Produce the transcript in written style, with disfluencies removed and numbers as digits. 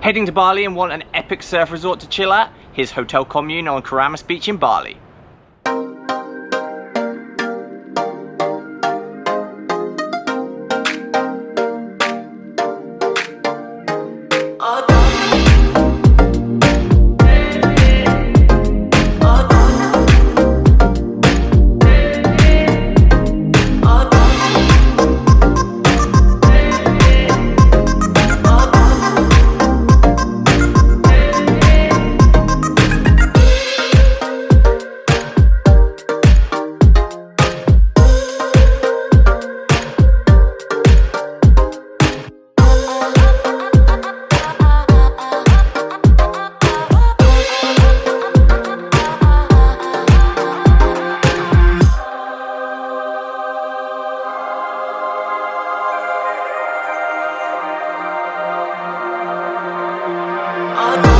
Heading to Bali and want an epic surf resort to chill at? Here's Hotel Komune on Keramas Beach in Bali. Oh,